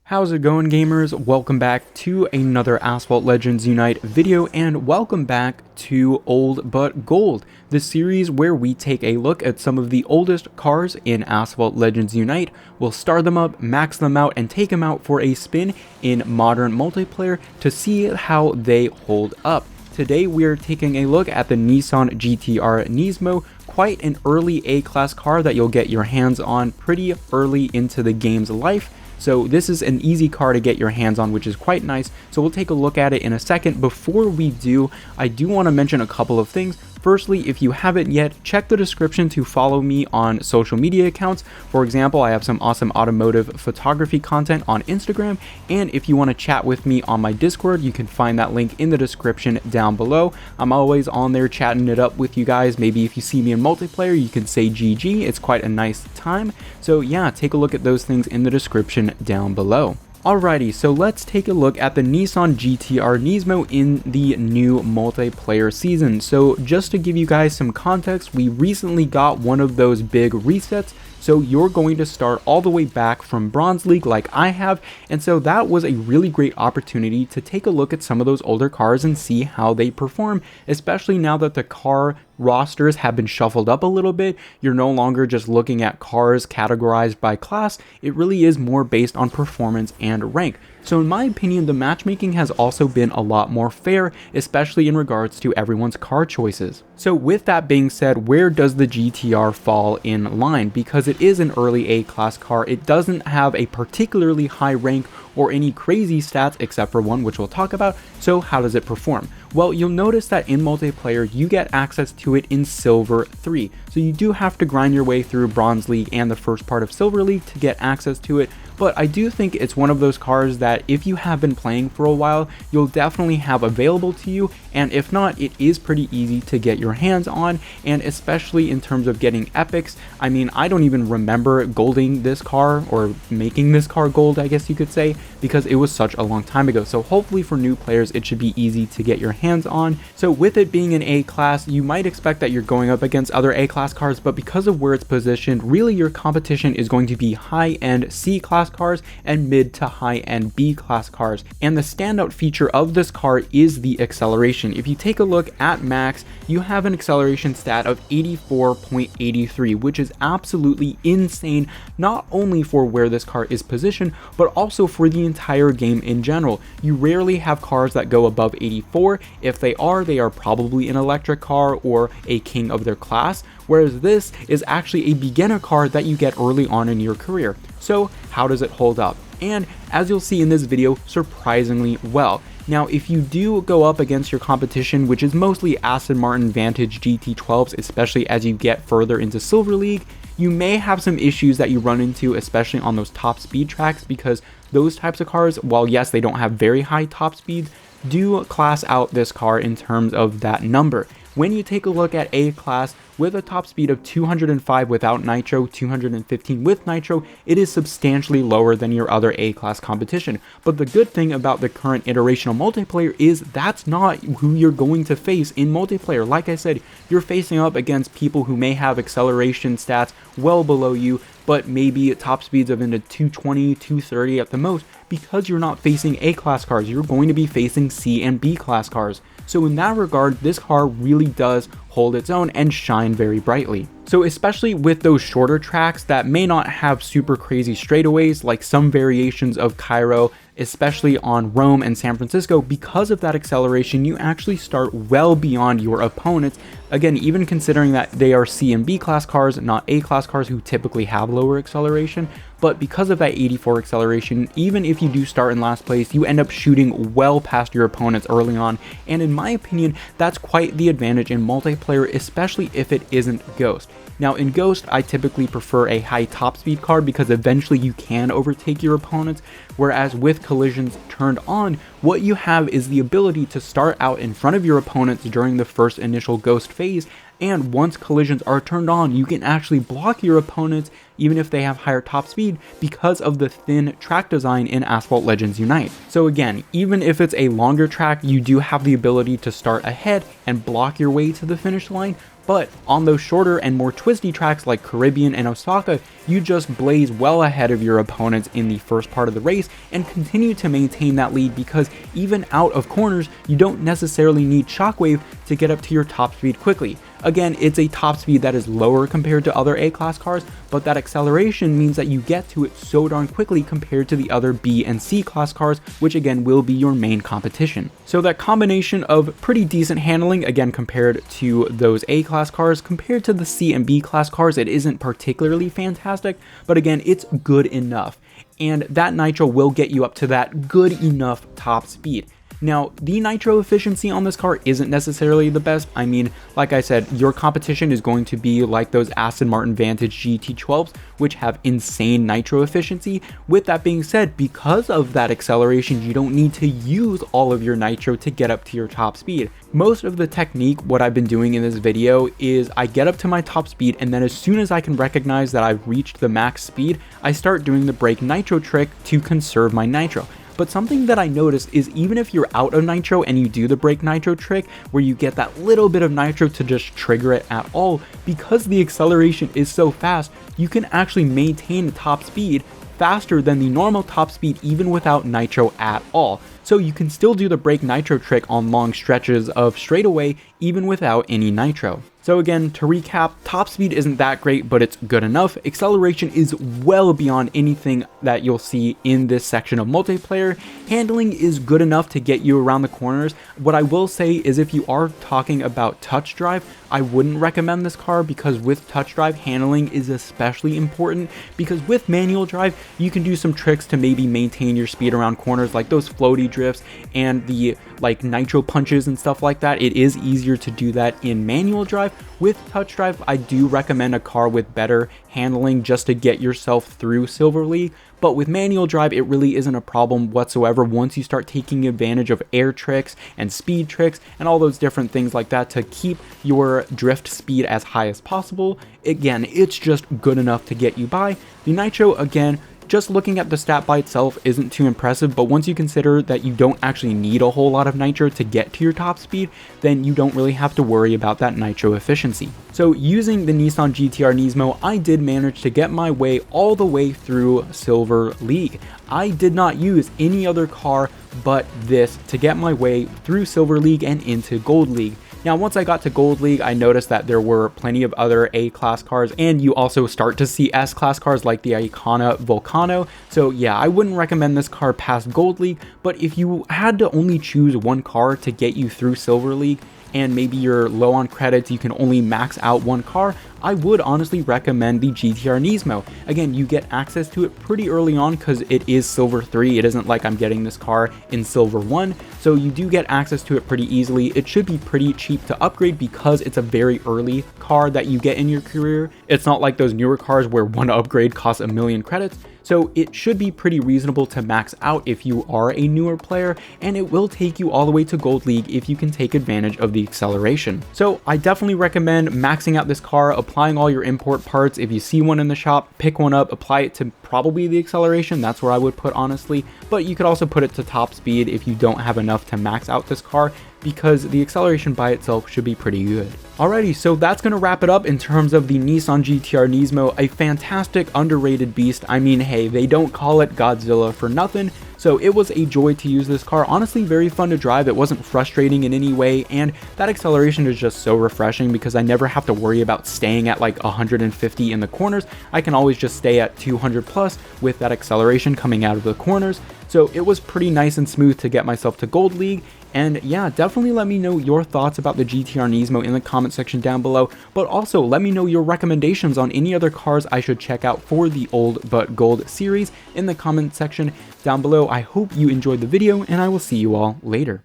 How's it going, gamers? Welcome back to another Asphalt Legends Unite video, and welcome back to Old But Gold, the series where we take a look at some of the oldest cars in Asphalt Legends Unite. We'll star them up, max them out, and take them out for a spin in modern multiplayer to see how they hold up. Today we are taking a look at the Nissan GTR Nismo, quite an early A-class car that you'll get your hands on pretty early into the game's life. So this is an easy car to get your hands on, which is quite nice. So we'll take a look at it in a second. Before we do, I do want to mention a couple of things. Firstly, if you haven't yet, check the description to follow me on social media accounts. For example, I have some awesome automotive photography content on Instagram, and if you want to chat with me on my Discord, you can find that link in the description down below. I'm always on there chatting it up with you guys. Maybe if you see me in multiplayer, you can say GG. It's quite a nice time. So yeah, take a look at those things in the description down below. Alrighty, so let's take a look at the Nissan GTR Nismo in the new multiplayer season. So just to give you guys some context, we recently got one of those big resets. So you're going to start all the way back from Bronze League like I have, and so that was a really great opportunity to take a look at some of those older cars and see how they perform, especially now that the car rosters have been shuffled up a little bit. You're no longer just looking at cars categorized by class. It really is more based on performance and rank. So in my opinion, the matchmaking has also been a lot more fair, especially in regards to everyone's car choices. So with that being said, where does the GTR fall in line? Because it is an early A-class car, it doesn't have a particularly high rank or any crazy stats except for one, which we'll talk about. So how does it perform? Well, you'll notice that in multiplayer, you get access to it in Silver 3. So you do have to grind your way through Bronze League and the first part of Silver League to get access to it. But I do think it's one of those cars that if you have been playing for a while, you'll definitely have available to you. And if not, it is pretty easy to get your hands on. And especially in terms of getting epics, I mean, I don't even remember golding this car or making this car gold, I guess you could say, because it was such a long time ago. So hopefully for new players, it should be easy to get your hands on. So with it being an A-class, you might expect that you're going up against other A-class cars, but because of where it's positioned, really your competition is going to be high-end C-class cars and mid to high-end B-class cars. And the standout feature of this car is the acceleration. If you take a look at max, you have an acceleration stat of 84.83, which is absolutely insane, not only for where this car is positioned, but also for the entire game in general. You rarely have cars that go above 84. If they are probably an electric car or a king of their class, whereas this is actually a beginner car that you get early on in your career. So how does it hold up? And as you'll see in this video, surprisingly well. Now, if you do go up against your competition, which is mostly Aston Martin Vantage GT12s, especially as you get further into Silver League, you may have some issues that you run into, especially on those top speed tracks, because those types of cars, while yes, they don't have very high top speeds, do class out this car in terms of that number. When you take a look at A-class with a top speed of 205 without nitro, 215 with nitro, it is substantially lower than your other A-class competition. But the good thing about the current iteration of multiplayer is that's not who you're going to face in multiplayer. Like I said, you're facing up against people who may have acceleration stats well below you, but maybe top speeds of into 220, 230 at the most. Because you're not facing A-class cars, you're going to be facing C and B-class cars. So in that regard, this car really does hold its own and shine very brightly. So especially with those shorter tracks that may not have super crazy straightaways like some variations of Cairo, especially on Rome and San Francisco, because of that acceleration, you actually start well beyond your opponents. Again, even considering that they are C and B class cars, not A class cars who typically have lower acceleration, but because of that 84 acceleration, even if you do start in last place, you end up shooting well past your opponents early on. And in my opinion, that's quite the advantage in multiplayer, especially if it isn't Ghost. Now in Ghost, I typically prefer a high top speed car because eventually you can overtake your opponents, whereas with collisions turned on, what you have is the ability to start out in front of your opponents during the first initial Ghost phase, and once collisions are turned on, you can actually block your opponents even if they have higher top speed because of the thin track design in Asphalt Legends Unite. So again, even if it's a longer track, you do have the ability to start ahead and block your way to the finish line, But on those shorter and more twisty tracks like Caribbean and Osaka, you just blaze well ahead of your opponents in the first part of the race and continue to maintain that lead, because even out of corners, you don't necessarily need shockwave to get up to your top speed quickly. Again, it's a top speed that is lower compared to other A-class cars, but that acceleration means that you get to it so darn quickly compared to the other B and C-class cars, which again will be your main competition. So that combination of pretty decent handling, again compared to those A-class cars, compared to the C and B-class cars, it isn't particularly fantastic, but again, it's good enough. And that nitro will get you up to that good enough top speed. Now, the nitro efficiency on this car isn't necessarily the best. I mean, like I said, your competition is going to be like those Aston Martin Vantage GT12s, which have insane nitro efficiency. With that being said, because of that acceleration, you don't need to use all of your nitro to get up to your top speed. Most of the technique, what I've been doing in this video, is I get up to my top speed, and then as soon as I can recognize that I've reached the max speed, I start doing the brake nitro trick to conserve my nitro. But something that I noticed is even if you're out of nitro and you do the brake nitro trick, where you get that little bit of nitro to just trigger it at all, because the acceleration is so fast, you can actually maintain the top speed faster than the normal top speed even without nitro at all. So you can still do the brake nitro trick on long stretches of straightaway even without any nitro. So again, to recap, top speed isn't that great, but it's good enough. Acceleration is well beyond anything that you'll see in this section of multiplayer. Handling is good enough to get you around the corners. What I will say is if you are talking about touch drive, I wouldn't recommend this car, because with touch drive, handling is especially important, because with manual drive, you can do some tricks to maybe maintain your speed around corners, like those floaty drifts and the like nitro punches and stuff like that. It is easier to do that in manual drive. With touch drive, I do recommend a car with better handling just to get yourself through Silver League. But with manual drive, it really isn't a problem whatsoever once you start taking advantage of air tricks and speed tricks and all those different things like that to keep your drift speed as high as possible. Again, it's just good enough to get you by. The nitro, again, just looking at the stat by itself isn't too impressive, but once you consider that you don't actually need a whole lot of nitro to get to your top speed, then you don't really have to worry about that nitro efficiency. So using the Nissan GTR Nismo, I did manage to get my way all the way through Silver League. I did not use any other car but this to get my way through Silver League and into Gold League. Now, once I got to Gold League, I noticed that there were plenty of other A-class cars, and you also start to see S-class cars like the Icona Volcano. So yeah, I wouldn't recommend this car past Gold League, but if you had to only choose one car to get you through Silver League, and maybe you're low on credits, you can only max out one car, I would honestly recommend the GTR Nismo. Again, you get access to it pretty early on because it is Silver 3. It isn't like I'm getting this car in Silver 1, so you do get access to it pretty easily. It should be pretty cheap to upgrade because it's a very early car that you get in your career. It's not like those newer cars where one upgrade costs 1,000,000 credits. So it should be pretty reasonable to max out if you are a newer player, and it will take you all the way to Gold League if you can take advantage of the acceleration. So I definitely recommend maxing out this car, applying all your import parts. If you see one in the shop, pick one up, apply it to probably the acceleration. That's where I would put, honestly, but you could also put it to top speed if you don't have enough to max out this car, because the acceleration by itself should be pretty good. Alrighty, so that's going to wrap it up in terms of the Nissan GTR Nismo, a fantastic underrated beast. I mean, hey, they don't call it Godzilla for nothing, so it was a joy to use this car. Honestly, very fun to drive. It wasn't frustrating in any way, and that acceleration is just so refreshing because I never have to worry about staying at like 150 in the corners. I can always just stay at 200 plus with that acceleration coming out of the corners. So it was pretty nice and smooth to get myself to Gold League. And yeah, definitely let me know your thoughts about the GTR Nismo in the comment section down below, but also let me know your recommendations on any other cars I should check out for the Old But Gold series in the comment section down below. I hope you enjoyed the video, and I will see you all later.